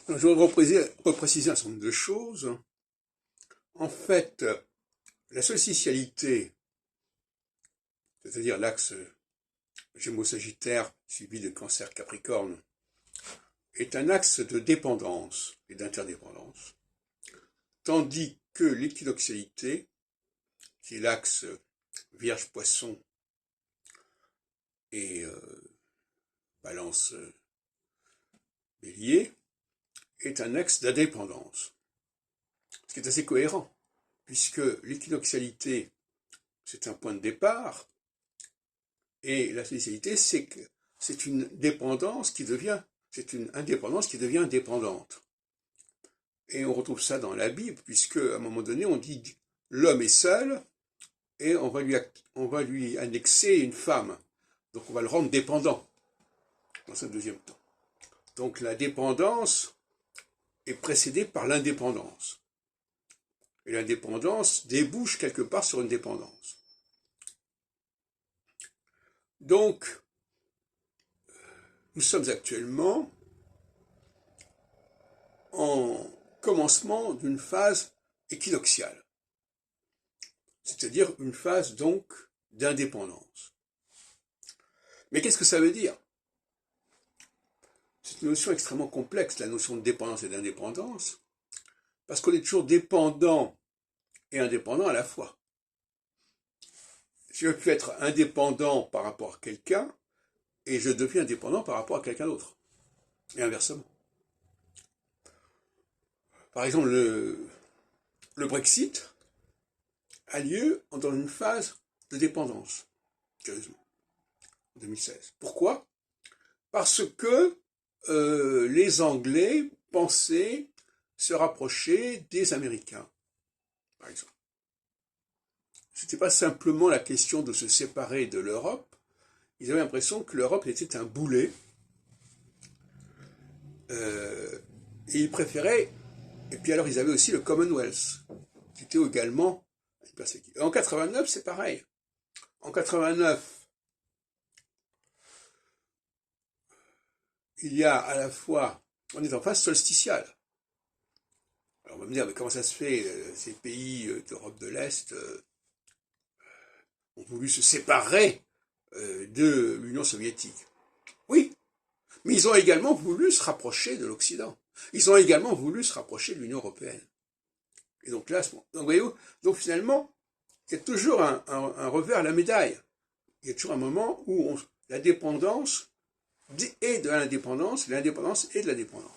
Alors, je voudrais repréciser un certain nombre de choses. En fait, la solstitialité, c'est-à-dire l'axe Gémeaux-Sagittaire suivi de Cancer-Capricorne, est un axe de dépendance et d'interdépendance, tandis que l'équinoxialité, qui est l'axe Vierge-Poisson et Balance-Bélier, est un axe d'indépendance, ce qui est assez cohérent, puisque l'équinoxialité, c'est un point de départ, et la solstitialité, c'est une dépendance qui devient, c'est une indépendance qui devient dépendante. Et on retrouve ça dans la Bible, puisque à un moment donné, on dit l'homme est seul, et on va lui annexer une femme. Donc on va le rendre dépendant dans un deuxième temps. Donc la dépendance est précédée par l'indépendance. Et l'indépendance débouche quelque part sur une dépendance. Donc, nous sommes actuellement en commencement d'une phase équinoxiale, c'est-à-dire une phase donc d'indépendance. Mais qu'est-ce que ça veut dire? C'est une notion extrêmement complexe, la notion de dépendance et d'indépendance, parce qu'on est toujours dépendant et indépendant à la fois. Je peux être indépendant par rapport à quelqu'un, et je deviens indépendant par rapport à quelqu'un d'autre, et inversement. Par exemple, le Brexit a lieu dans une phase de dépendance, curieusement, en 2016. Pourquoi? Parce que les Anglais pensaient se rapprocher des Américains, par exemple. Ce n'était pas simplement la question de se séparer de l'Europe, ils avaient l'impression que l'Europe était un boulet, et ils préféraient, et puis alors ils avaient aussi le Commonwealth, qui était également une perspective. En 89, c'est pareil. En 89, il y a à la fois, on est en phase solsticiale. Alors on va me dire, mais comment ça se fait, ces pays d'Europe de l'Est ont voulu se séparer de l'Union soviétique. Oui, mais ils ont également voulu se rapprocher de l'Occident. Ils ont également voulu se rapprocher de l'Union européenne. Et donc là, donc, voyez-vous, donc finalement, il y a toujours un revers à la médaille. Il y a toujours un moment où la dépendance est de l'indépendance, l'indépendance est de la dépendance.